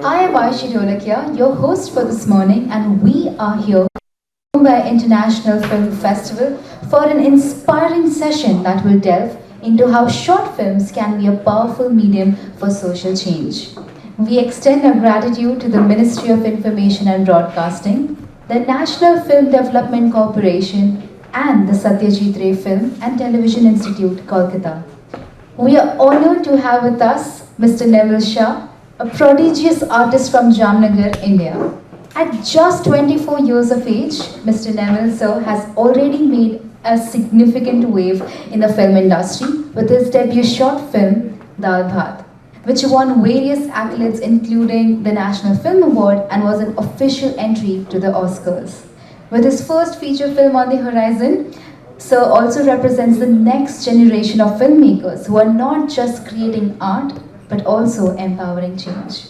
I am Aishi Dholakia, your host for this morning, and we are here at Mumbai International Film Festival for an inspiring session that will delve into how short films can be a powerful medium for social change. We extend our gratitude to the Ministry of Information and Broadcasting, the National Film Development Corporation, and the Satyajit Ray Film and Television Institute, Kolkata. We are honored to have with us Mr. Neville Shah, a prodigious artist from Jamnagar, India. At just 24 years of age, Mr. Neville sir has already made a significant wave in the film industry with his debut short film, Dal Bhat, which won various accolades including the National Film Award and was an official entry to the Oscars. With his first feature film on the horizon, Sir also represents the next generation of filmmakers who are not just creating art but also empowering change.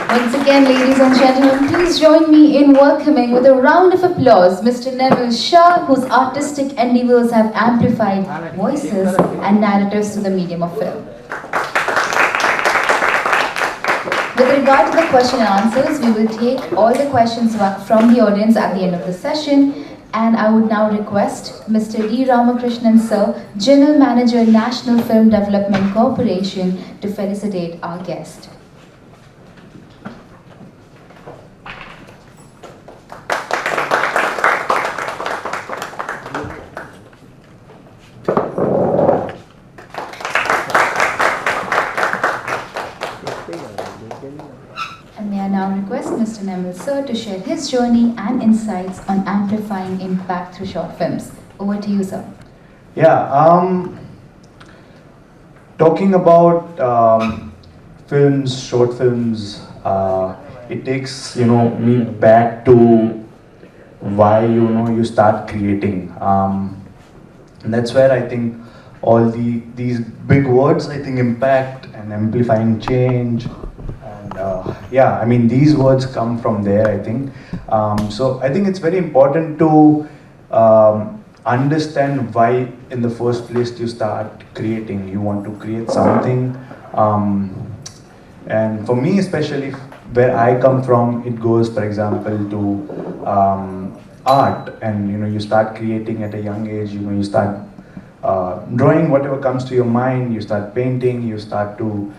Once again, ladies and gentlemen, please join me in welcoming with a round of applause Mr. Neville Shah, whose artistic endeavors have amplified voices and narratives through the medium of film. With regard to the question and answers, we will take all the questions from the audience at the end of the session. And I would now request Mr. D. Ramakrishnan Sir, General Manager, National Film Development Corporation, to felicitate our guest. And may I now request Mr. Neville Sir to share his journey and insights on amplifying impact through short films. Over to you, sir. Yeah, talking about films, short films, it takes me back to why you start creating. And that's where I think all these big words, I think impact and amplifying change. Yeah, I mean these words come from there, I think. So I think it's very important to understand why in the first place you start creating. You want to create something. And for me especially, where I come from, it goes, for example, to art. And you start creating at a young age. You start drawing whatever comes to your mind. You start painting. You start to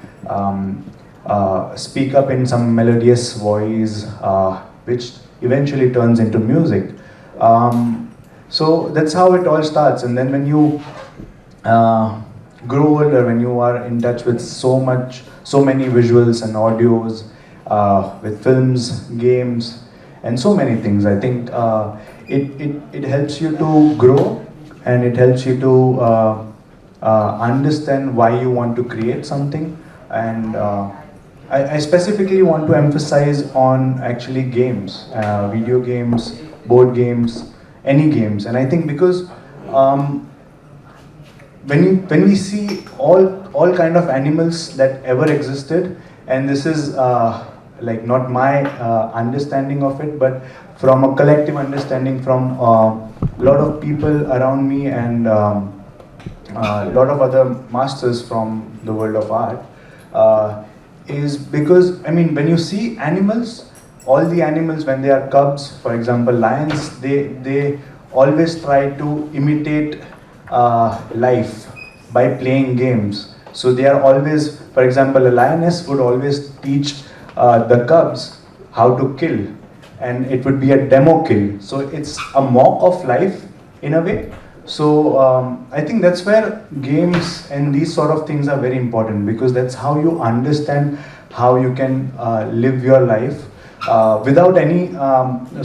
speak up in some melodious voice, which eventually turns into music. So that's how it all starts. And then when you grow older, when you are in touch with so many visuals and audios, with films, games, and so many things, I think it helps you to grow, and it helps you to understand why you want to create something. And I specifically want to emphasize on actually games, video games, board games, any games. And I think because when we see all kind of animals that ever existed, and this is like not my understanding of it, but from a collective understanding from a lot of people around me and a lot of other masters from the world of art, is because, I mean, when you see animals, all the animals when they are cubs, for example lions, they always try to imitate life by playing games. So they are always, for example, a lioness would always teach the cubs how to kill, and it would be a demo kill. So it's a mock of life in a way. So I think that's where games and these sort of things are very important, because that's how you understand how you can live your life without any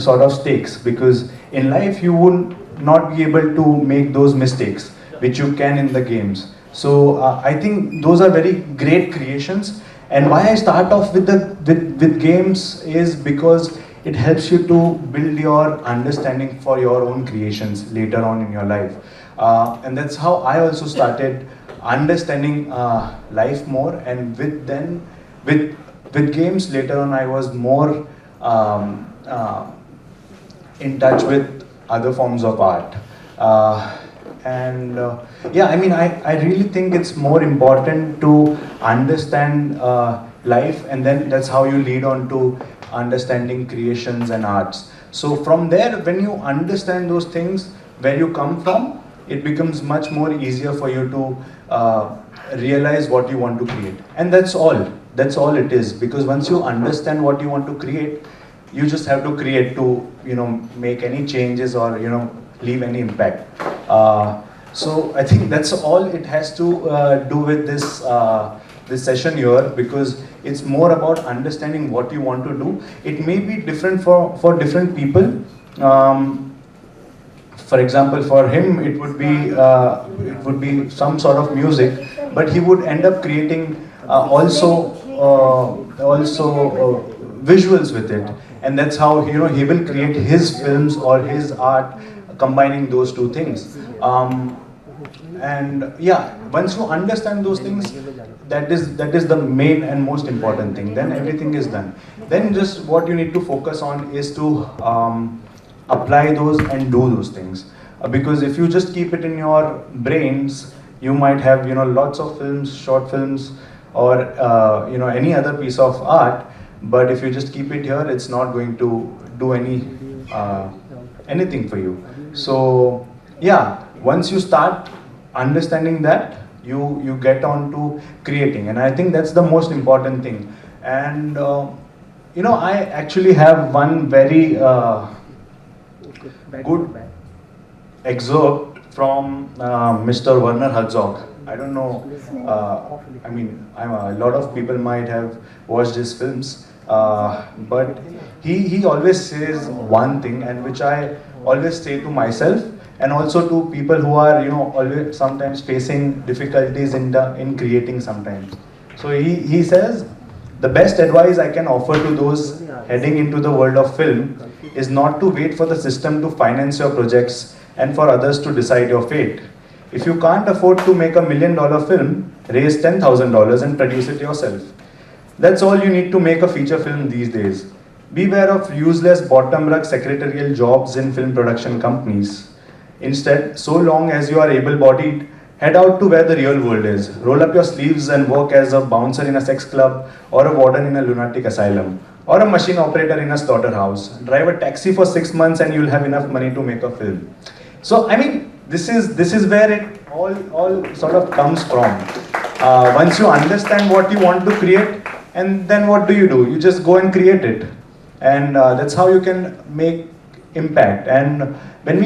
sort of stakes. Because in life you would not be able to make those mistakes which you can in the games. So I think those are very great creations. And why I start off with with games is because it helps you to build your understanding for your own creations later on in your life. And that's how I also started understanding life more. And with with games later on, I was more in touch with other forms of art. And yeah, I mean, I really think it's more important to understand life, and then that's how you lead on to understanding creations and arts. So from there, when you understand those things, where you come from, it becomes much more easier for you to realize what you want to create. And that's all. That's all it is. Because once you understand what you want to create, you just have to create to, you know, make any changes or, you know, leave any impact. So I think that's all it has to do with this session here, because it's more about understanding what you want to do. It may be different for different people. For example, for him it would be some sort of music, but he would end up creating visuals with it, and that's how, you know, he will create his films or his art combining those two things. And yeah, once you understand those things, that is the main and most important thing. Then everything is done. Then just what you need to focus on is to apply those and do those things. Because if you just keep it in your brains, you might have, you know, lots of films, short films, or you know, any other piece of art. But if you just keep it here, it's not going to do anything for you. So yeah, once you start understanding that, you get on to creating, and I think that's the most important thing. And you know, I actually have one very good excerpt from Mr. Werner Herzog. I don't know, I mean, a lot of people might have watched his films, but he always says one thing, and which I always say to myself, and also to people who are, you know, always sometimes facing difficulties in creating sometimes. So he says, the best advice I can offer to those heading into the world of film is not to wait for the system to finance your projects and for others to decide your fate. If you can't afford to make $1 million film, raise $10,000 and produce it yourself. That's all you need to make a feature film these days. Beware of useless bottom-rung secretarial jobs in film production companies. Instead, so long as you are able-bodied, head out to where the real world is. Roll up your sleeves and work as a bouncer in a sex club, or a warden in a lunatic asylum, or a machine operator in a slaughterhouse. Drive a taxi for 6 months and you'll have enough money to make a film. So, I mean, this is where it all sort of comes from. Once you understand what you want to create, and then what do? You just go and create it. And that's how you can make impact. And when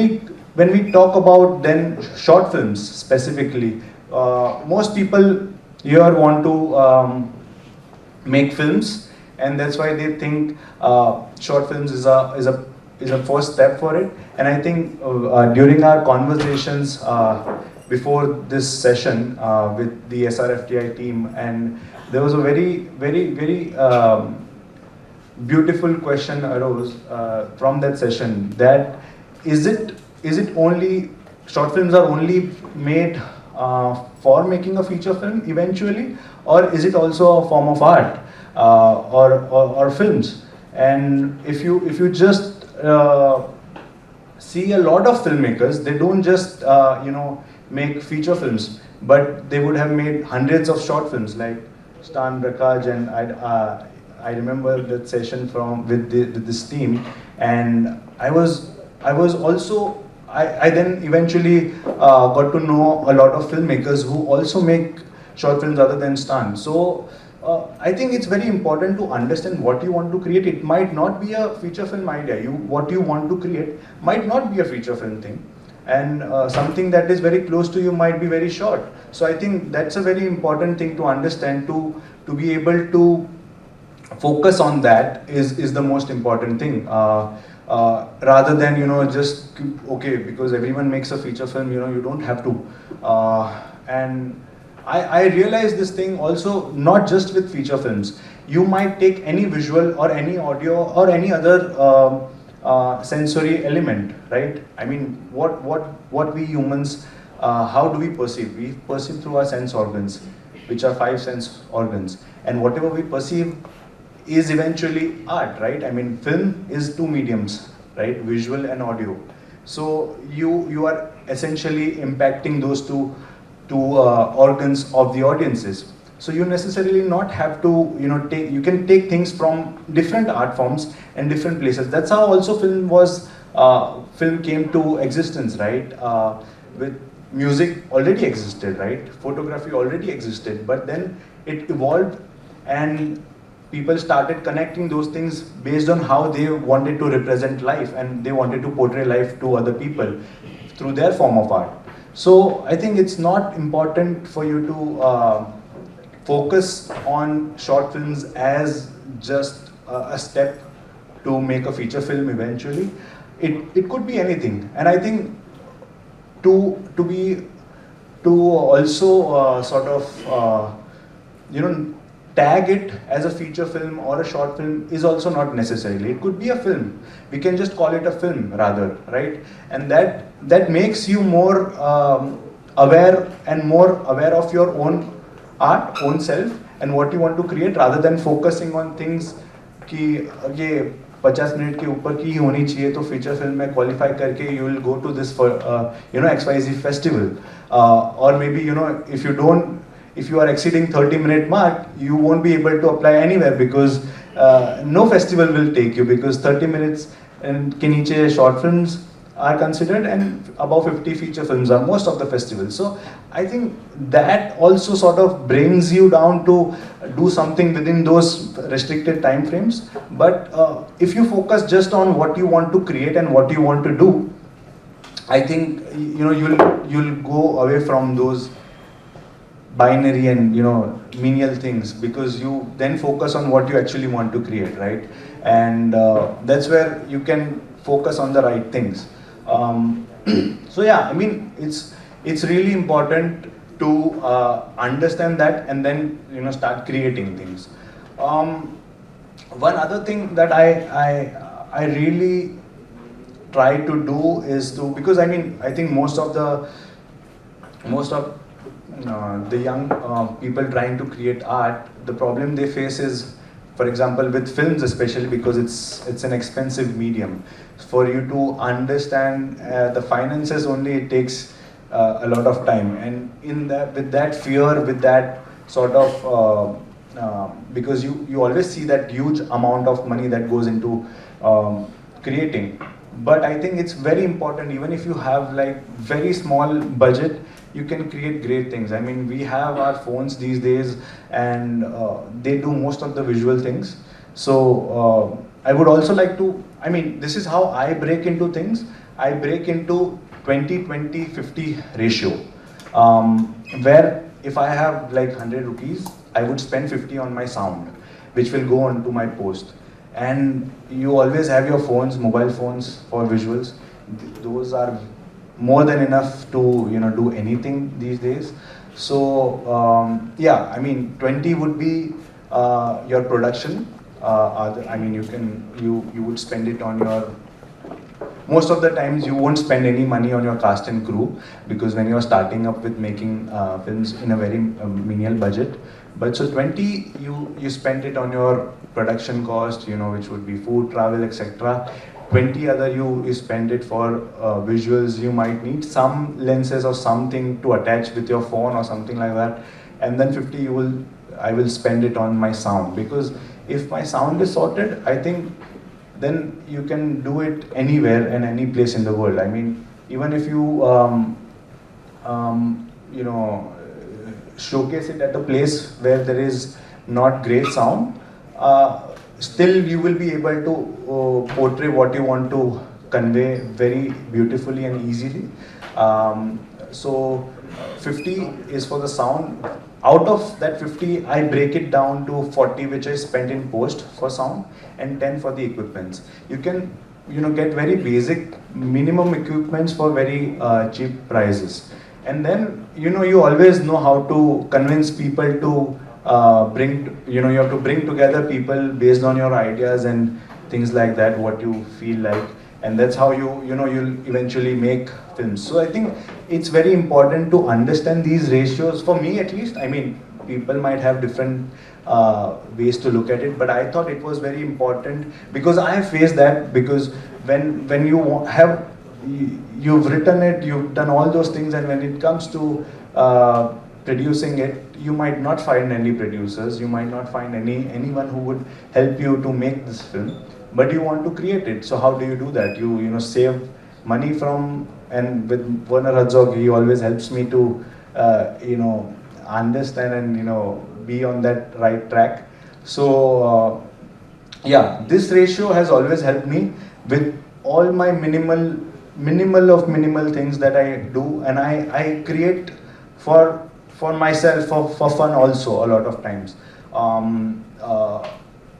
we talk about then short films specifically, most people here want to make films, and that's why they think short films is a first step for it. And I think during our conversations before this session with the SRFTI team, and there was a very beautiful question arose from that session, that is it only short films are only made for making a feature film eventually, or is it also a form of art or films? And if you just see a lot of filmmakers, they don't just make feature films, but they would have made hundreds of short films, like Stan Rakaj. And I remember that session with this team, and I was also I then eventually got to know a lot of filmmakers who also make short films other than stunt. So I think it's very important to understand what you want to create. It might not be a feature film idea. What you want to create might not be a feature film thing, and something that is very close to you might be very short. So I think that's a very important thing to understand, to be able to focus on that is the most important thing. Rather than just okay, because everyone makes a feature film, you don't have to. And I realize this thing also not just with feature films. You might take any visual or any audio or any other sensory element, right? I mean, what we humans, how do we perceive? We perceive through our sense organs, which are 5 sense organs, and whatever we perceive is eventually art, right? I mean, film is 2 mediums, right? Visual and audio. So you are essentially impacting those two organs of the audiences. So you necessarily not have to take, you can take things from different art forms and different places. That's how also film came to existence, right? With music already existed, right? Photography already existed, but then it evolved, and people started connecting those things based on how they wanted to represent life, and they wanted to portray life to other people through their form of art. So I think it's not important for you to focus on short films as just a step to make a feature film eventually. It could be anything, and I think to also sort of tag it as a feature film or a short film is also not necessarily. It could be a film. We can just call it a film rather, right? And that makes you more aware and more aware of your own art, own self, and what you want to create, rather than focusing on things कि ये 50 minute के ऊपर की ही होनी चाहिए तो feature film में qualify करके you will go to this for XYZ festival, or maybe if you are exceeding 30-minute mark, you won't be able to apply anywhere, because no festival will take you, because 30 minutes and के नीचे short films are considered, and above 50 feature films are most of the festivals. So I think that also sort of brings you down to do something within those restricted time frames. But if you focus just on what you want to create and what you want to do, I think you'll go away from those binary and menial things, because you then focus on what you actually want to create, right? And that's where you can focus on the right things. So yeah, I mean, it's really important to understand that, and then start creating things. One other thing that I really try to do is to, because I think most of the young people trying to create art, the problem they face is, for example, with films especially, because it's an expensive medium. For you to understand the finances only, it takes a lot of time, and with that fear, with that sort of because you always see that huge amount of money that goes into creating. But I think it's very important, even if you have like very small budget, you can create great things. I mean, we have our phones these days, and they do most of the visual things. So I would also like to, this is how I break into things. I break into 20-20-50 ratio, where if I have like 100 rupees, I would spend 50 on my sound, which will go on to my post. And you always have your phones, mobile phones, for visuals. Those are more than enough to do anything these days. So yeah, 20 would be your production. You would spend it on your, most of the times you won't spend any money on your cast and crew, because when you're starting up with making films in a very menial budget. But so 20, you spend it on your production cost, which would be food, travel, etc. 20 other you spend it for visuals. You might need some lenses or something to attach with your phone or something like that. And then 50 I will spend it on my sound, because if my sound is sorted, I think then you can do it anywhere and any place in the world. even if you you know, showcase it at a place where there is not great sound, still you will be able to portray what you want to convey very beautifully and easily. So 50 is for the sound. Out of that 50, I break it down to 40, which I spent in post for sound, and 10 for the equipments. You can, you know, get very basic minimum equipments for very cheap prices. And then, you know, you always know how to convince people to you know, you have to bring together people based on your ideas and things like that, what you feel like. And that's how you know, you'll eventually make films. So I think it's very important to understand these ratios, for me at least. I mean, people might have different ways to look at it, but I thought it was very important because I have faced that. Because when you have, you've written it, you've done all those things, and when it comes to producing it, you might not find any producers, you might not find anyone who would help you to make this film, but you want to create it. So how do you do that? You know, save money from, and with Werner Herzog, he always helps me to you know, understand and, you know, be on that right track. So yeah, this ratio has always helped me with all my minimal of minimal things that I do, and I create for myself, for fun also a lot of times.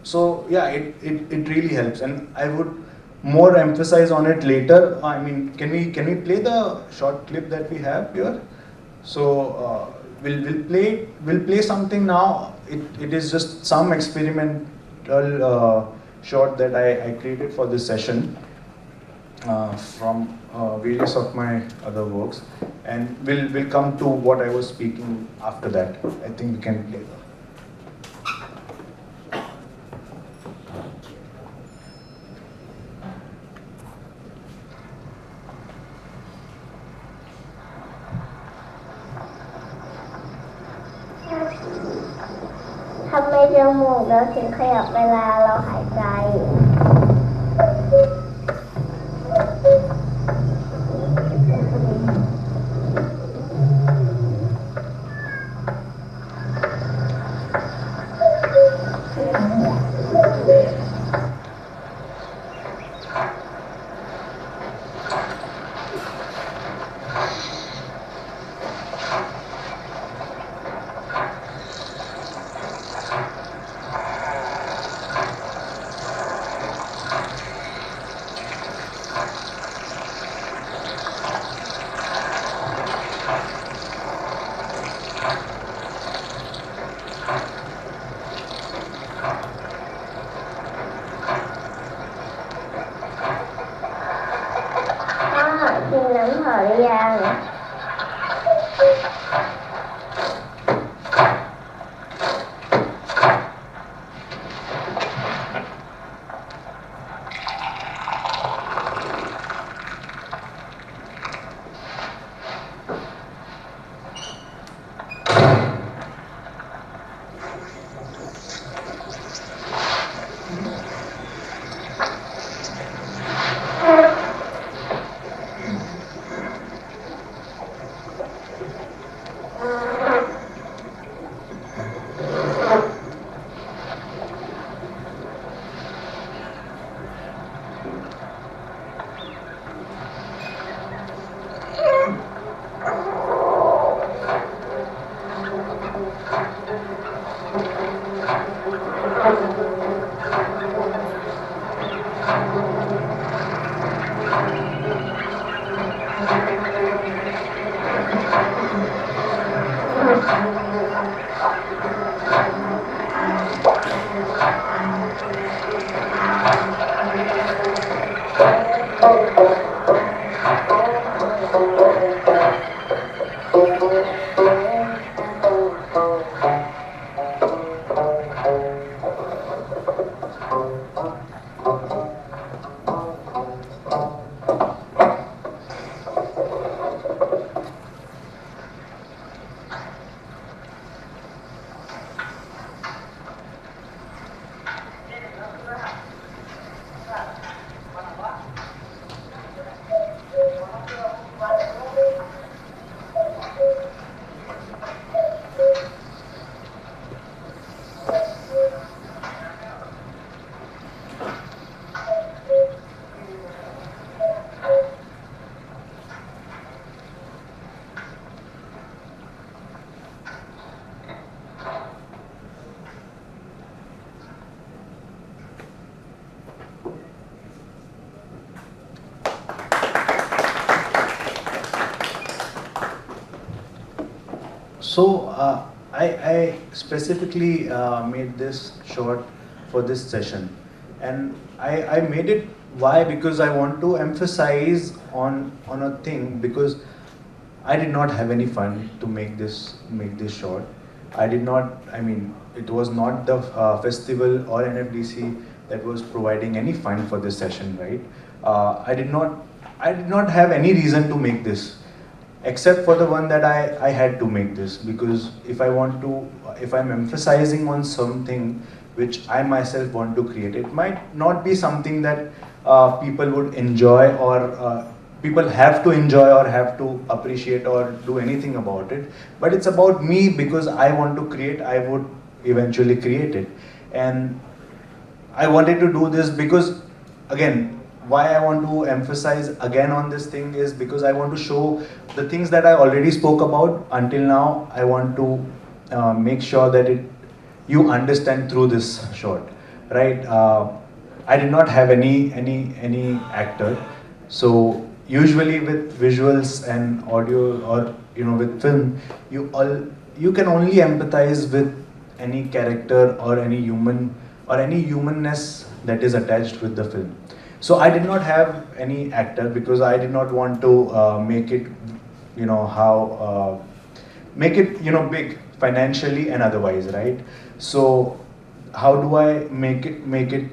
So yeah, it really helps, and I would more emphasize on it later. I mean, can we play the short clip that we have here? So we'll play something now. It is just some experimental short that I created for this session from various of my other works, and we'll come to what I was speaking after that. I think we can play that. Thâm mêจมูกแล้วถึงขยับเวลาเราหายใจ กินน้ำหอมหรือยัง I specifically made this short for this session, and I made it. Why? Because I want to emphasize on a thing, because I did not have any fun to make this short. I did not. I mean, it was not the festival or NFDC that was providing any fund for this session, right? I did not. I did not have any reason to make this, except for the one that I had to make this, because if I'm emphasizing on something which I myself want to create, it might not be something that people would enjoy, or people have to enjoy or have to appreciate or do anything about it, but it's about me, because I want to create, I would eventually create it. And I wanted to do this because, again, why I want to emphasize again on this thing is because I want to show the things that I already spoke about until now. I want to make sure that you understand through this short, right? I did not have any actor, so usually with visuals and audio, or with film, you can only empathize with any character or any human or any humanness that is attached with the film. So I did not have any actor because I did not want to make it, make it, big financially and otherwise, right? So how do I make it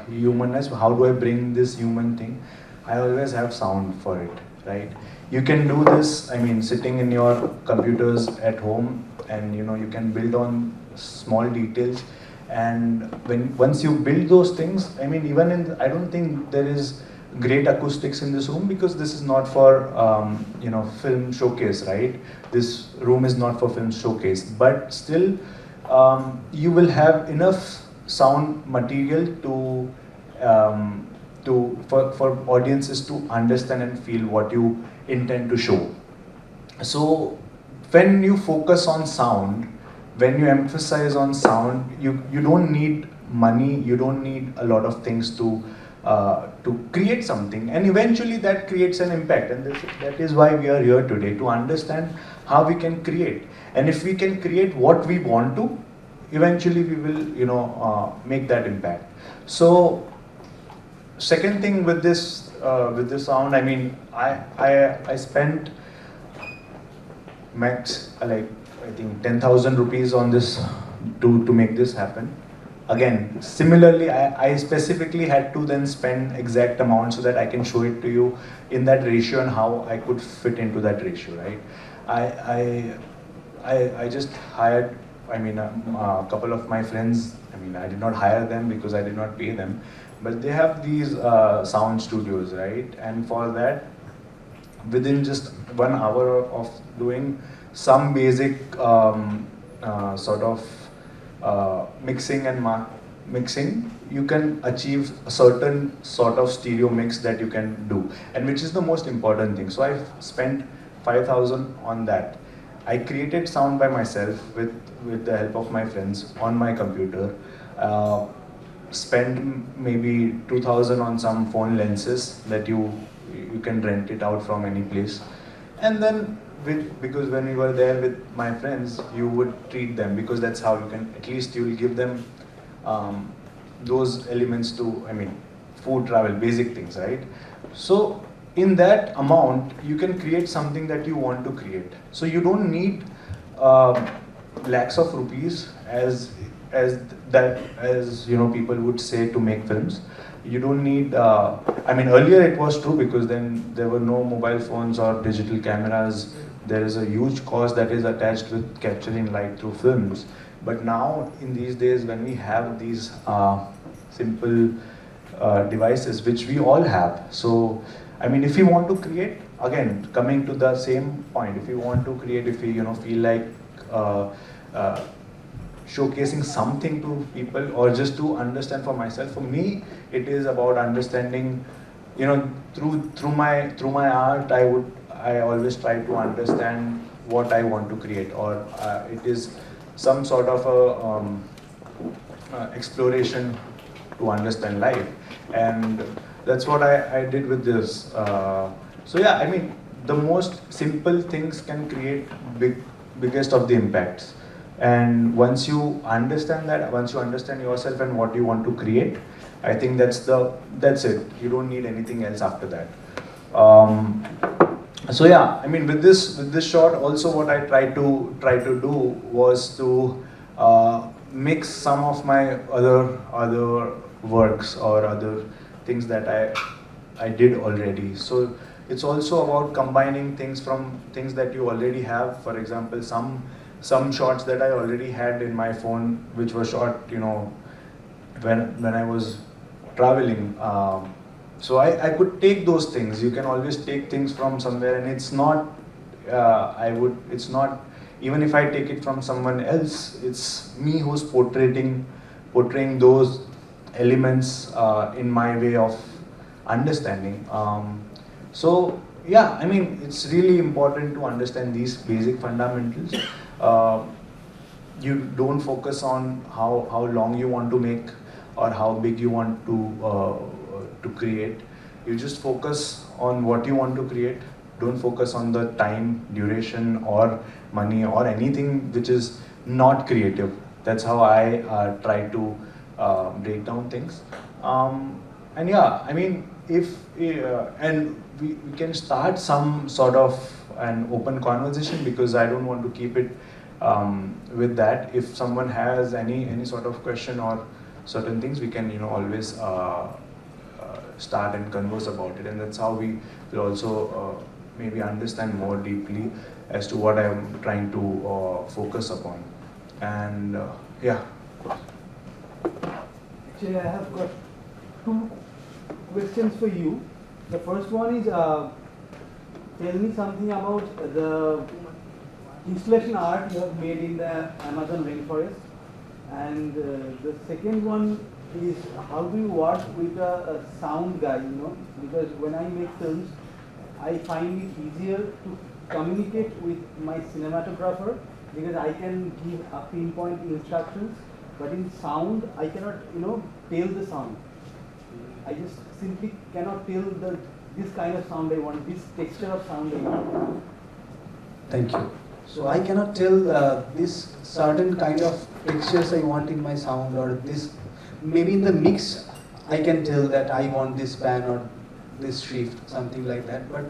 humanness? How do I bring this human thing? I always have sound for it, right? You can do this, I mean, sitting in your computers at home, and you can build on small details. And once you build those things, I mean, I don't think there is great acoustics in this room, because this is not for film showcase, right? This room is not for film showcase, but still you will have enough sound material for audiences to understand and feel what you intend to show. So when you focus on sound, when you emphasize on sound, you don't need money, you don't need a lot of things to create something, and eventually that creates an impact. And that is why we are here today, to understand how we can create. And if we can create what we want to, eventually we will make that impact. So second thing with this sound, I mean, I spent max I think 10,000 rupees on this to make this happen. Again, similarly, I specifically had to then spend exact amount so that I can show it to you in that ratio and how I could fit into that ratio, right? I just hired, I mean, a couple of my friends. I mean, I did not hire them because I did not pay them, but they have these sound studios, right? And for that, within just 1 hour of doing some basic sort of mixing and mixing, you can achieve a certain sort of stereo mix that you can do, and which is the most important thing. So I've spent 5,000 on that. I created sound by myself with the help of my friends on my computer. Spent maybe 2,000 on some phone lenses that you can rent it out from any place. And then because when we were there with my friends, you would treat them, because that's how you can, at least you will give them those elements to, I mean, food, travel, basic things, right? So in that amount, you can create something that you want to create. So you don't need lakhs of rupees as people would say, to make films. You don't need, I mean, earlier it was true, because then there were no mobile phones or digital cameras. There is a huge cost that is attached with capturing light through films. But now, in these days, when we have these simple devices, which we all have, so I mean, if you want to create, again, coming to the same point, if you want to create, if you feel like showcasing something to people, or just to understand for myself. For me, it is about understanding, through my art. I always try to understand what I want to create, or it is some sort of a exploration to understand life, and that's what I did with this. So yeah, I mean, the most simple things can create biggest of the impacts. And once you understand that, once you understand yourself and what you want to create, I think that's it. You don't need anything else after that. So yeah, I mean, with this short, also what I try to do was to mix some of my other works or other things that I did already. So it's also about combining things from things that you already have. For example, some shots that I already had in my phone, which were shot, when I was traveling. So I could take those things. You can always take things from somewhere, and it's not. It's not. Even if I take it from someone else, it's me who's portraying those elements in my way of understanding. So yeah, I mean, it's really important to understand these basic fundamentals. Uh, you don't focus on how long you want to make or how big you want to create. You just focus on what you want to create. Don't focus on the time, duration, or money, or anything which is not creative. That's how I try to break down things. And yeah, I mean, if and we can start some sort of an open conversation, because I don't want to keep it with that. If someone has any sort of question or certain things, we can always start and converse about it, and that's how we will also maybe understand more deeply as to what I am trying to focus upon. And yeah. Actually, I have got two questions for you. The first one is, tell me something about the installation art you have made in the Amazon rainforest. And the second one is, how do you work with a sound guy, because when I make films, I find it easier to communicate with my cinematographer, because I can give a pinpoint instructions, but in sound, I cannot, tell the sound. I just simply cannot tell this kind of sound I want, this texture of sound I want. Thank you. So I cannot tell this certain kind of textures I want in my sound, or this, maybe in the mix I can tell that I want this pan or this shift, something like that. But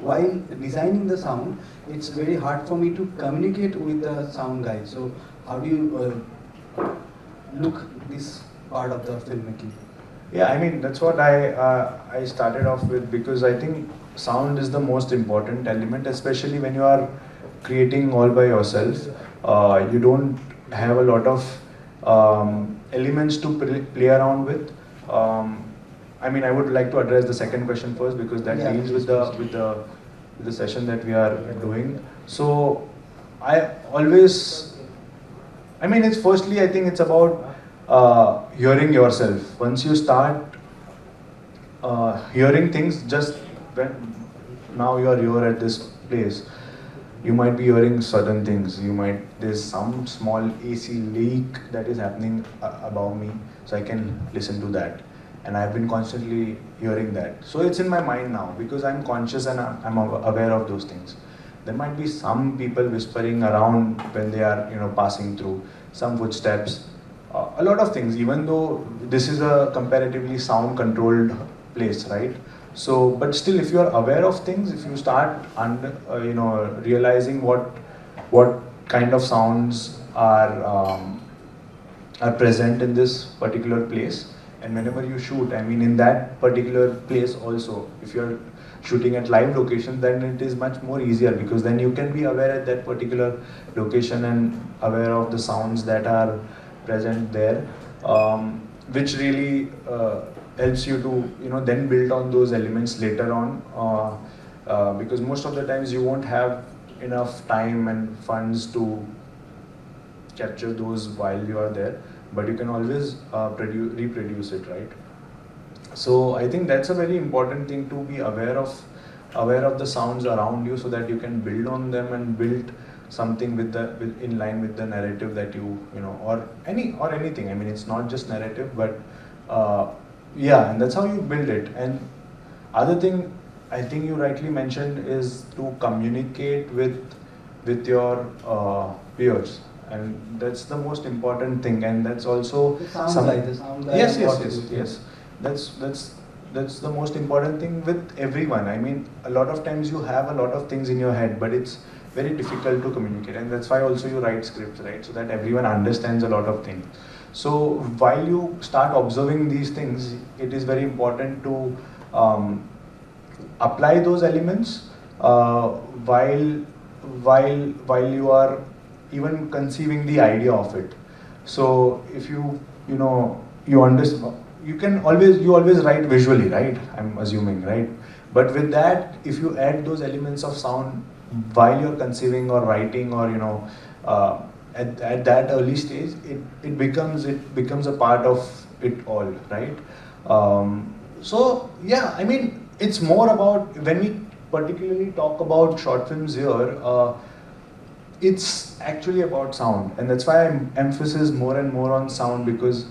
while designing the sound, it's very hard for me to communicate with the sound guy. So how do you look this part of the filmmaking? Yeah, I mean, that's what I started off with, because I think sound is the most important element, especially when you are creating all by yourself. You don't have a lot of elements to play around with. I mean, I would like to address the second question first, because that deals with the session that we are doing. So I mean, it's firstly, I think it's about hearing yourself. Once you start hearing things, just when now you are here at this place, you might be hearing certain things. There's some small AC leak that is happening above me, so I can listen to that. And I've been constantly hearing that. So it's in my mind now, because I'm conscious and I'm aware of those things. There might be some people whispering around when they are, passing through, some footsteps, a lot of things, even though this is a comparatively sound controlled place, right? So, but still, if you are aware of things, if you start realizing what kind of sounds are present in this particular place, and whenever you shoot, I mean, in that particular place also, if you're shooting at live location, then it is much more easier, because then you can be aware at that particular location and aware of the sounds that are present there, which really helps you to then build on those elements later on, because most of the times you won't have enough time and funds to capture those while you are there, but you can always reproduce it, right? So I think that's a very important thing, to be aware of the sounds around you, so that you can build on them and build something in line with the narrative that or anything. I mean, it's not just narrative, but yeah, and that's how you build it. And other thing I think you rightly mentioned is to communicate with with your peers, and that's the most important thing, and that's also The sound guy, the sound guy. yes, and yes, what yes, to do. yes. That's the most important thing with everyone. I mean, a lot of times you have a lot of things in your head, but it's very difficult to communicate, and that's why also you write scripts, right? So that everyone understands a lot of things. So while you start observing these things, it is very important to apply those elements while while you are even conceiving the idea of it. So if you know you understand, you always write visually, right? I'm assuming, right? But with that, if you add those elements of sound while you're conceiving or writing, or uh, at that early stage, it becomes a part of it all, right? So yeah, I mean, it's more about, when we particularly talk about short films here, it's actually about sound, and that's why I emphasize more and more on sound, because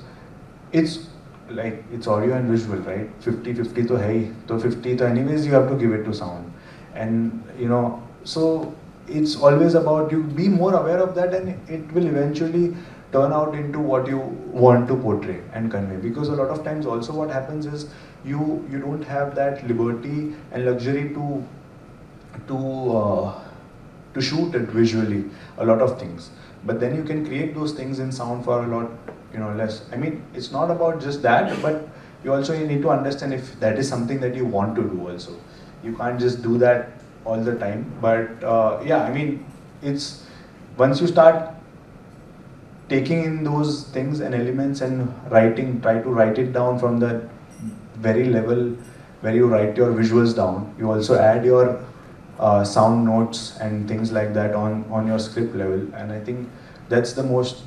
it's like, it's audio and visual, right? 50-50 to hai, so 50 to anyways you have to give it to sound, and so it's always about, you be more aware of that, and it will eventually turn out into what you want to portray and convey. Because a lot of times also what happens is, you don't have that liberty and luxury to to shoot it visually, a lot of things, but then you can create those things in sound for a lot less. I mean, it's not about just that, but you need to understand if that is something that you want to do also. You can't just do that all the time, but yeah, I mean, it's, once you start taking in those things and elements and try to write it down from the very level where you write your visuals down. You also add your sound notes and things like that on your script level, and I think that's the most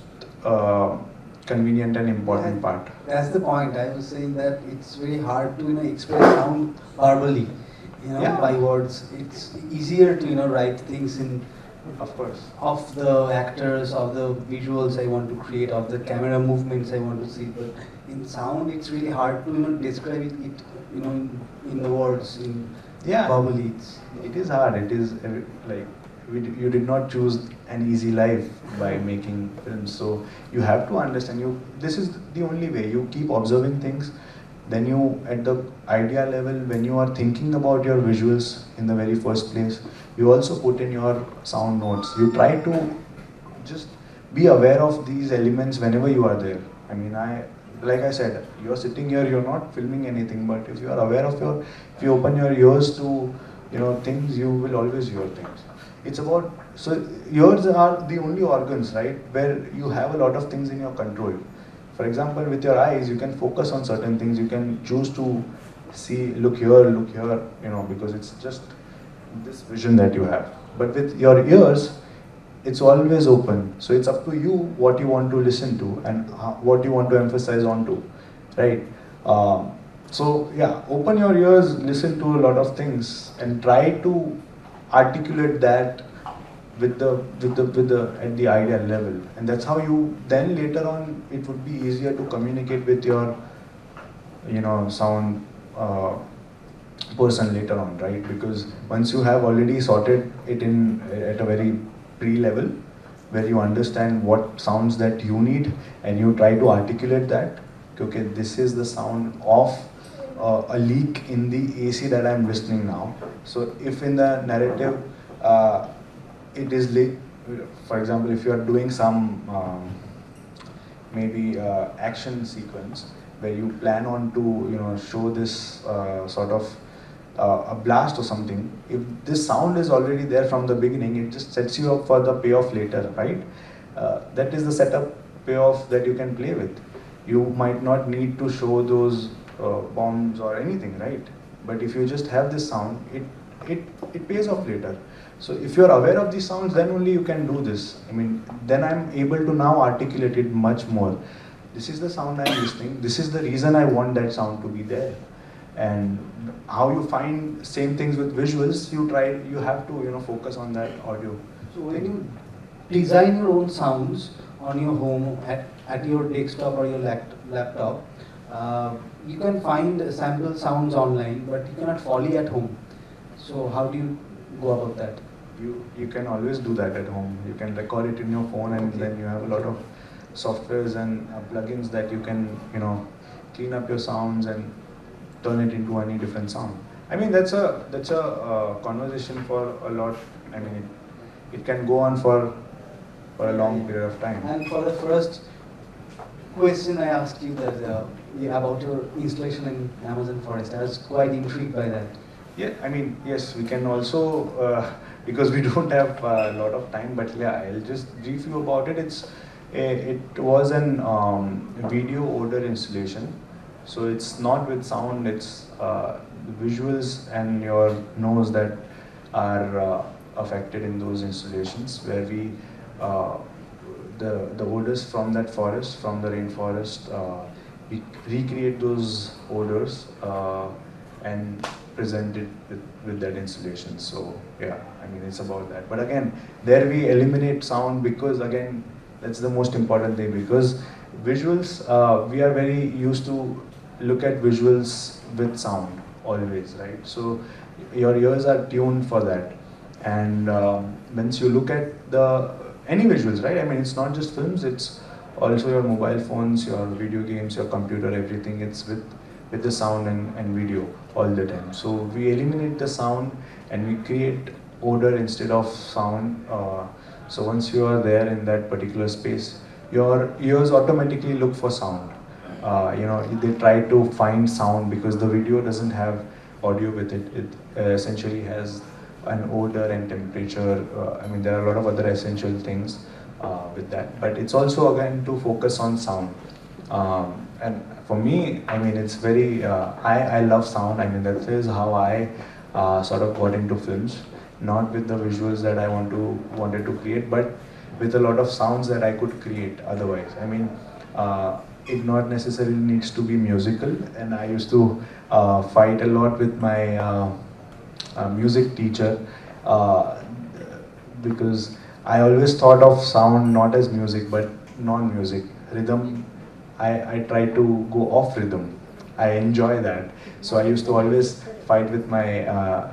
convenient and important part. That's the point. I was saying that it's very hard to express sound verbally, Yeah. by words. It's easier to write things in Of course. of the actors, of the visuals I want to create, of the camera movements I want to see. But in sound, it's really hard to describe it in the words, in Yeah. verbally. It is hard. It is like, you did not choose an easy life by making films. So you have to understand. This is the only way. You keep observing things. Then you, at the idea level, when you are thinking about your visuals in the very first place, you also put in your sound notes. You try to just be aware of these elements whenever you are there. I mean, like I said, you're sitting here, you're not filming anything, but if you are aware of if you open your ears to things, you will always hear things. It's about, so ears are the only organs, right, where you have a lot of things in your control. For example, with your eyes, you can focus on certain things. You can choose to see, look here, because it's just this vision that you have. But with your ears, it's always open. So it's up to you what you want to listen to and what you want to emphasize onto, right? So yeah, open your ears, listen to a lot of things, and try to articulate that with the at the idea level, and that's how you then later on it would be easier to communicate with your sound person later on, right? Because once you have already sorted it in at a very pre-level, where you understand what sounds that you need and you try to articulate that, okay, this is the sound of a leak in the AC that I'm listening now. So if in the narrative it is leak, for example, if you are doing some maybe action sequence where you plan on to show this sort of a blast or something, if this sound is already there from the beginning, it just sets you up for the payoff later, right? That is the setup payoff that you can play with. You might not need to show those bombs or anything, right? But if you just have this sound, it pays off later. So if you're aware of these sounds, then only you can do this. I mean, then I'm able to now articulate it much more. This is the sound I'm listening. This is the reason I want that sound to be there. And how you find same things with visuals, you have to focus on that audio. So when you design your own sounds on your home, at your desktop or your laptop, you can find sample sounds online, but you cannot foley at home. So how do you go about that? you can always do that at home. You can record it in your phone, and Okay. then you have a lot of softwares and plugins that you can clean up your sounds and turn it into any different sound. I mean that's a conversation for a lot. I mean it can go on for a long period of time. And for the first question I asked you that about your installation in Amazon Forest, I was quite intrigued by that. Yeah, I mean, yes, we can also, because we don't have a lot of time, but yeah, I'll just brief you about it. It was an video order installation. So it's not with sound, it's the visuals and your nose that are affected in those installations, where we, the odors from that forest, from the rainforest, we recreate those odors and present it with that installation. So yeah, I mean it's about that. But again, there we eliminate sound because again, that's the most important thing, because visuals, we are very used to look at visuals with sound always, right? So your ears are tuned for that. And once you look at any visuals, right? I mean, it's not just films, it's also your mobile phones, your video games, your computer, everything. It's with the sound and video all the time. So we eliminate the sound and we create odor instead of sound. So once you are there in that particular space, your ears automatically look for sound. They try to find sound because the video doesn't have audio with it. It essentially has an odor and temperature. I mean, there are a lot of other essential things with that. But it's also again to focus on sound. And for me, I mean, it's very, I love sound. I mean, that is how I sort of got into films. Not with the visuals that I wanted to create, but with a lot of sounds that I could create otherwise. I mean, it not necessarily needs to be musical, and I used to fight a lot with my music teacher because I always thought of sound not as music but non-music. Rhythm, I try to go off rhythm. I enjoy that. So I used to always fight with my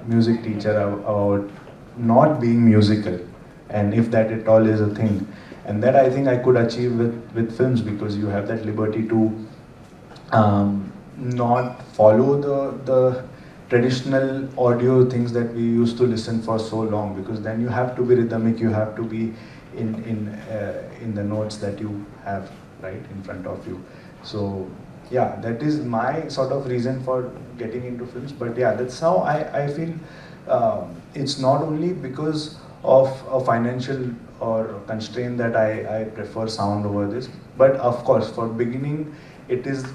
music teacher about not being musical, and if that at all is a thing. And that I think I could achieve with films, because you have that liberty to not follow the traditional audio things that we used to listen for so long, because then you have to be rhythmic, you have to be in the notes that you have right in front of you. So yeah, that is my sort of reason for getting into films. But yeah, that's how I feel. It's not only because of a financial or constraint that I prefer sound over this, but of course for beginning it is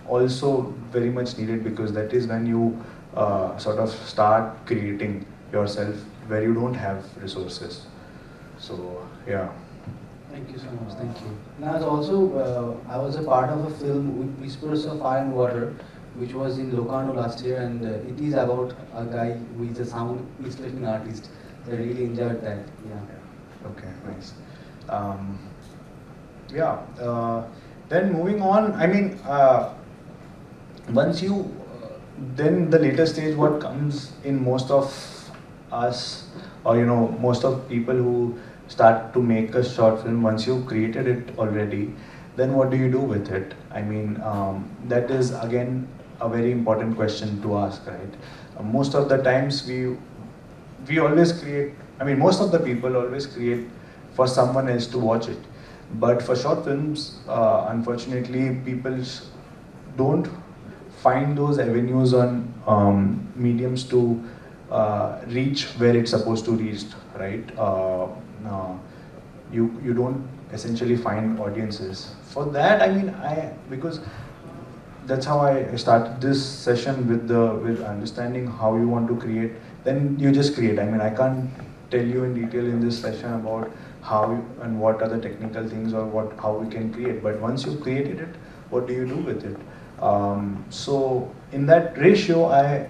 also very much needed, because that is when you sort of start creating yourself where you don't have resources. So yeah. Thank you so much. Thank you. And I was also I was a part of a film, Whispers of Fire and Water, which was in Locarno last year, and it is about a guy who is a sound installation artist. So I really enjoyed that. Yeah. Okay, nice. Then moving on, I mean, once you, then the later stage, what comes in most of us, or most of people who start to make a short film, once you've created it already, then what do you do with it? I mean, that is again a very important question to ask, right? Most of the times we always create, I mean, most of the people always create for someone else to watch it. But for short films, unfortunately, people don't find those avenues on mediums to reach where it's supposed to reach, right? You don't essentially find audiences. For that, I mean, because that's how I started this session with understanding how you want to create. Then you just create. I mean, I can't tell you in detail in this session about how and what are the technical things or how we can create. But once you've created it, what do you do with it? So in that ratio, I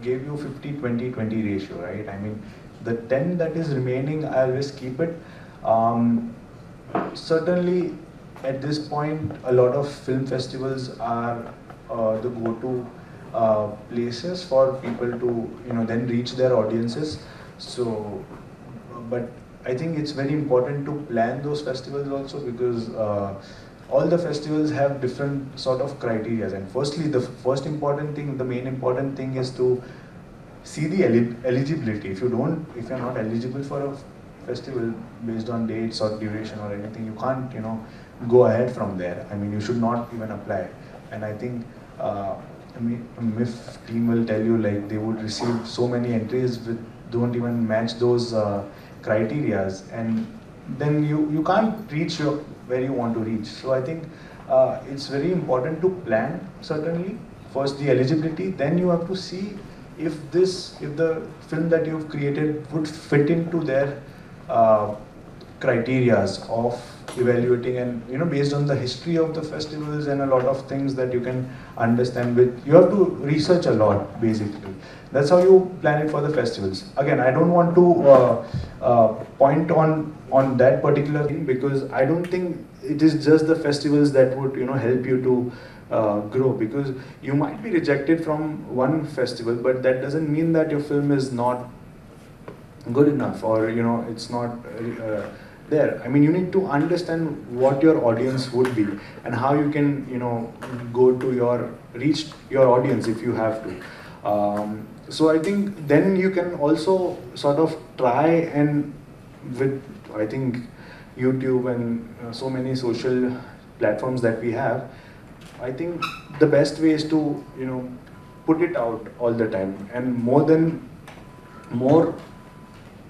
gave you 50-20-20 ratio, right? I mean, the 10 that is remaining, I always keep it. Certainly, at this point, a lot of film festivals are the go-to places for people to then reach their audiences. So, but I think it's very important to plan those festivals also, because all the festivals have different sort of criteria. And firstly, the first important thing, the main important thing is to see the eligibility. If you're not eligible for a festival based on dates or duration or anything, you can't, go ahead from there. I mean, you should not even apply. And I think MIF team will tell you, like, they would receive so many entries which don't even match those criterias, and then you can't reach where you want to reach. So I think it's very important to plan, certainly first the eligibility, then you have to see if the film that you've created would fit into their criterias of evaluating, and based on the history of the festivals and a lot of things that you can understand with, you have to research a lot basically. That's how you plan it for the festivals. Again, I don't want to point on that particular thing, because I don't think it is just the festivals that would help you to grow, because you might be rejected from one festival, but that doesn't mean that your film is not good enough, or it's not there. I mean, you need to understand what your audience would be and how you can go to reach your audience if you have to. So I think then you can also sort of try, and with, I think, YouTube and so many social platforms that we have, I think the best way is to put it out all the time. And more,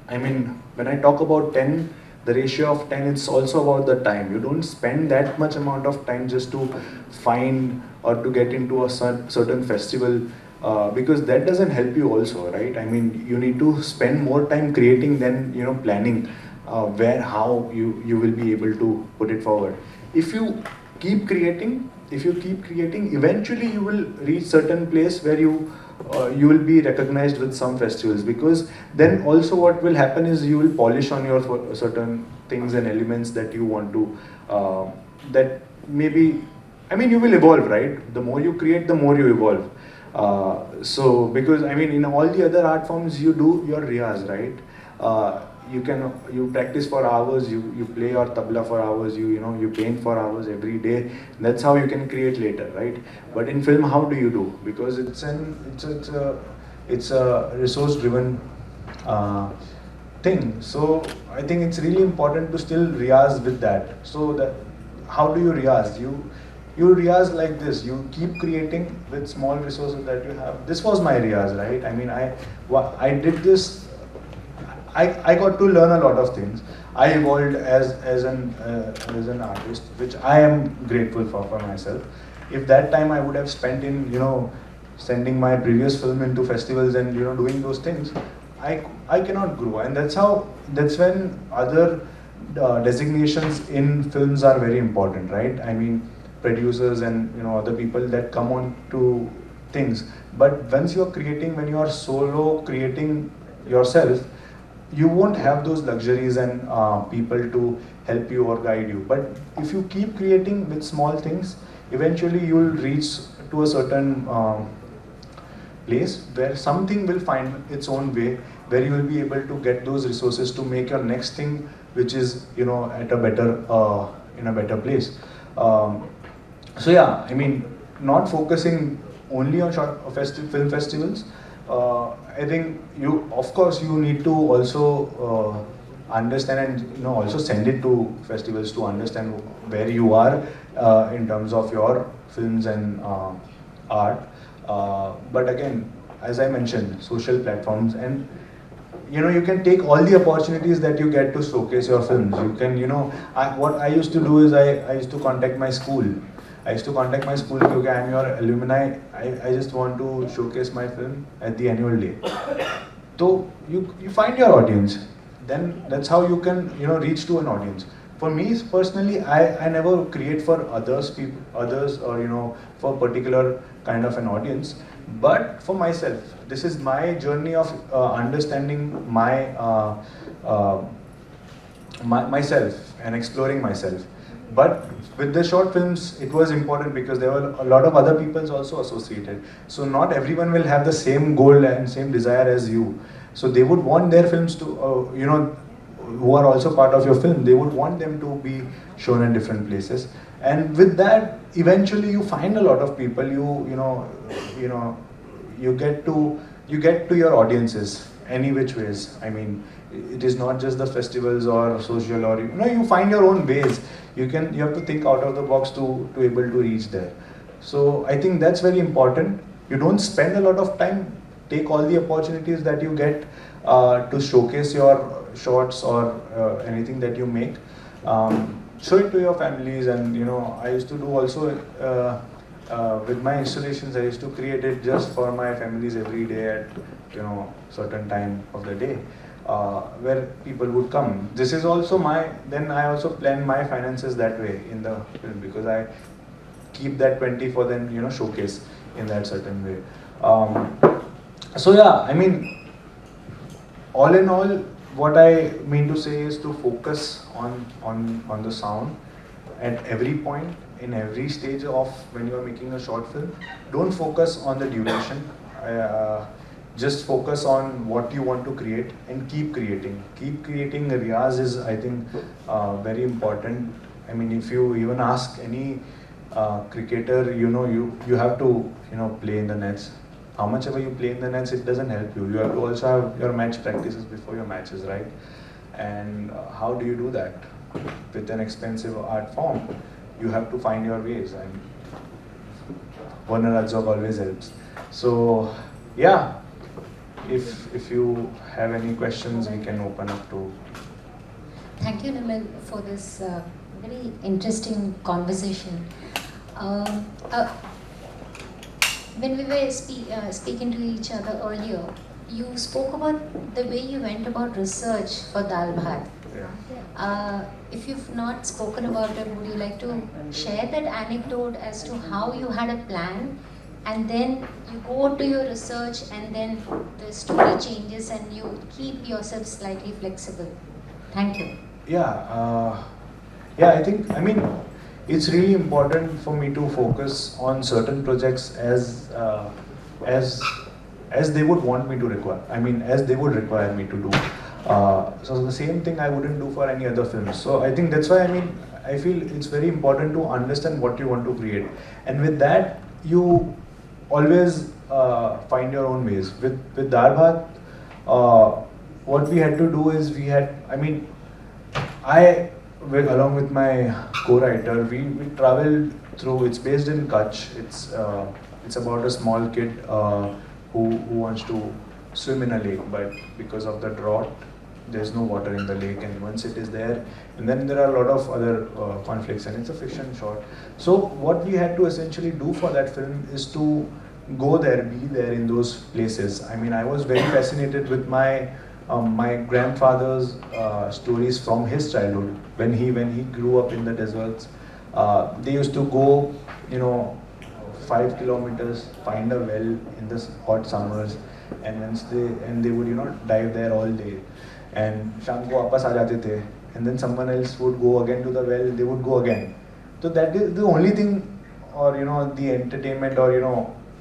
I mean, when I talk about 10, the ratio of 10, it's also about the time. You don't spend that much amount of time just to find or to get into a certain festival, because that doesn't help you also, right? I mean, you need to spend more time creating than planning how you will be able to put it forward. If you keep creating, eventually you will reach certain place where you will be recognized with some festivals, because then also what will happen is you will polish on your certain things and elements that you want to, that maybe, I mean, you will evolve, right? The more you create, the more you evolve. So because, I mean, in all the other art forms, you do your riyaz, right? You practice for hours, you play your tabla for hours, you paint for hours every day. That's how you can create later, right? But in film, how do you do? Because it's a resource driven thing. So I think it's really important to still riyaz with that. So that, how do you riyaz? You riyaz like this. You keep creating with small resources that you have. This was my riyaz, right? I mean, I did this. I got to learn a lot of things. I evolved as an artist, which I am grateful for myself. If that time I would have spent in sending my previous film into festivals and doing those things, I cannot grow. And that's when other designations in films are very important, right? I mean, producers and other people that come on to things. But once you're creating, when you are solo creating yourself, you won't have those luxuries and people to help you or guide you. But if you keep creating with small things, eventually you will reach to a certain place where something will find its own way, where you will be able to get those resources to make your next thing, which is at a better in a better place. So yeah, I mean, not focusing only on film festivals. I think of course you need to also understand and also send it to festivals to understand where you are in terms of your films and art. But again, as I mentioned, social platforms, and you can take all the opportunities that you get to showcase your films. You can, what I used to do is I used to contact my school. Because I am your alumni. I just want to showcase my film at the annual day. So you find your audience. Then that's how you can reach to an audience. For me personally, I never create for others or for a particular kind of an audience, but for myself. This is my journey of understanding myself and exploring myself. But with the short films, it was important because there were a lot of other people also associated. So not everyone will have the same goal and same desire as you. So they would want their films to, who are also part of your film, they would want them to be shown in different places. And with that, eventually you find a lot of people. You get to your audiences any which ways. I mean, it is not just the festivals or social, or you find your own ways. You have to think out of the box to able to reach there. So I think that's very important. You don't spend a lot of time. Take all the opportunities that you get to showcase your shorts or anything that you make. Show it to your families. And I used to do also with my installations. I used to create it just for my families every day at certain time of the day, where people would come. This is also then I also plan my finances that way in the film, because I keep that 20 for them showcase in that certain way. So yeah, I mean, all in all, what I mean to say is to focus on the sound at every point, in every stage of when you are making a short film. Don't focus on the duration. Just focus on what you want to create and keep creating. Keep creating. Riyaz is, I think, very important. I mean, if you even ask any cricketer, you have to play in the nets. How much ever you play in the nets, it doesn't help you. You have to also have your match practices before your matches, right? And how do you do that? With an expensive art form, you have to find your ways, and Werner Herzog always helps. So yeah, if you have any questions, we can open up to. Thank you, Nimil, for this very interesting conversation. When we were speaking to each other earlier, you spoke about the way you went about research for Dal Bhat. Yeah. If you've not spoken about it, would you like to share that anecdote as to how you had a plan and then you go to your research and then the story changes and you keep yourself slightly flexible? Thank you. Yeah, I think, I mean, it's really important for me to focus on certain projects as they would want me to require. I mean, as they would require me to do. So the same thing I wouldn't do for any other films. So I think that's why, I mean, I feel it's very important to understand what you want to create. And with that, you always find your own ways. With Dal Bhat, what we had to do is along with my co-writer, we traveled through. It's based in Kutch. It's about a small kid who wants to swim in a lake, but because of the drought, there's no water in the lake, and once it is there, and then there are a lot of other conflicts, and it's a fiction short. So what we had to essentially do for that film is to go there, be there in those places. I mean, I was very fascinated with my grandfather's stories from his childhood. When he grew up in the deserts, they used to go, 5 kilometers, find a well in the hot summers, and they would dive there all day, and sham ko wapas aa jate the, and then someone else would go again to the well, they would go again. So that is the only thing, or the entertainment, or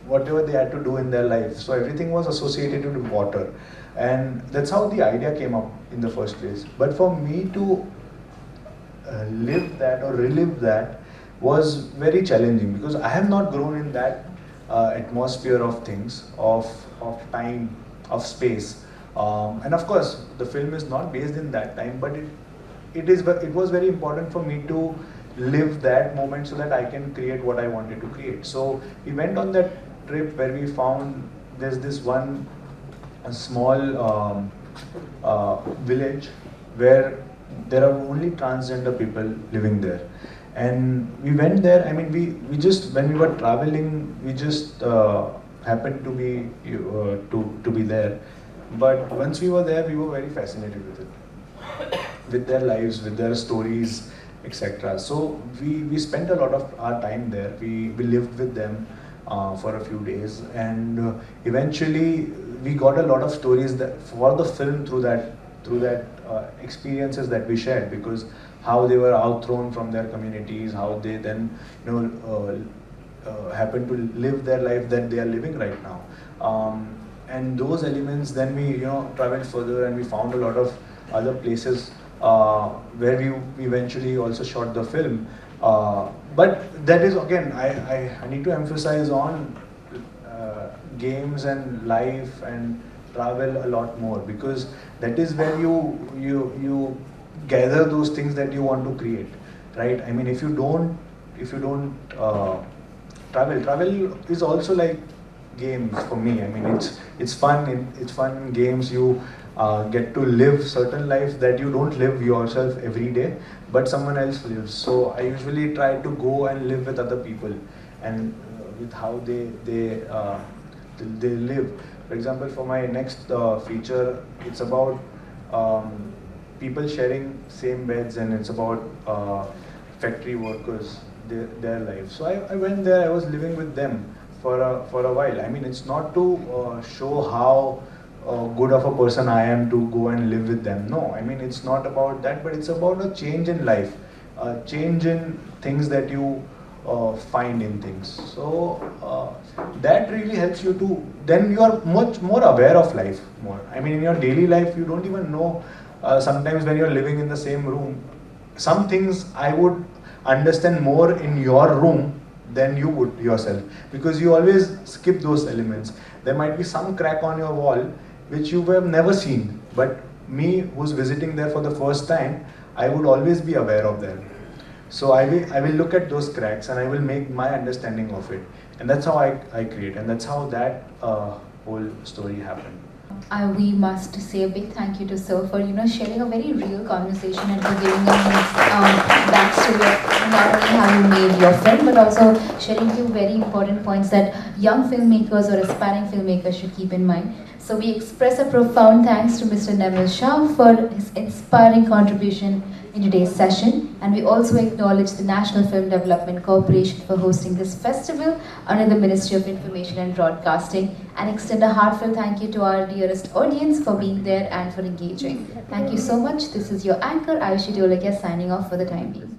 whatever they had to do in their life. So everything was associated with water, and that's how the idea came up in the first place. But for me to live that or relive that was very challenging, because I have not grown in that atmosphere of things, of time, of space. And of course, the film is not based in that time, but it was very important for me to live that moment so that I can create what I wanted to create. So we went on that trip where we found there's this one small village where there are only transgender people living there. And we went there. I mean, we just, when we were traveling, we just happened to be there. But once we were there, we were very fascinated with it, with their lives, with their stories, etc. So we spent a lot of our time there. We lived with them for a few days, and eventually we got a lot of stories that for the film through that experiences that we shared, because how they were outthrown from their communities, how they then happened to live their life that they are living right now. and those elements, then we traveled further and we found a lot of other places where we eventually also shot the film. But that is again, I need to emphasize on games and life and travel a lot more, because that is where you gather those things that you want to create, right? I mean, if you don't travel is also like games for me. I mean, it's fun. It's fun in games. You get to live certain life that you don't live yourself every day, but someone else lives. So I usually try to go and live with other people, and with how they live. For example, for my next feature, it's about people sharing same beds, and it's about factory workers, their lives. So I went there. I was living with them for a while. I mean, it's not to show how good of a person I am to go and live with them. No, I mean, it's not about that, but it's about a change in life, a change in things that you find in things. So that really helps you to, then you are much more aware of life more. I mean, in your daily life, you don't even know, sometimes when you're living in the same room, some things I would understand more in your room than you would yourself, because you always skip those elements. There might be some crack on your wall which you have never seen, but me who's visiting there for the first time, I would always be aware of them. So I will look at those cracks and I will make my understanding of it, and that's how I create, and that's how that whole story happened. We must say a big thank you to Sir for sharing a very real conversation and for giving us backstory of not only how you made your film, but also sharing few very important points that young filmmakers or aspiring filmmakers should keep in mind. So we express a profound thanks to Mr. Neville Shah for his inspiring contribution in today's session, and we also acknowledge the National Film Development Corporation for hosting this festival under the Ministry of Information and Broadcasting, and extend a heartfelt thank you to our dearest audience for being there and for engaging. Thank you so much. This is your anchor, Ayushi Dolakia, signing off for the time being.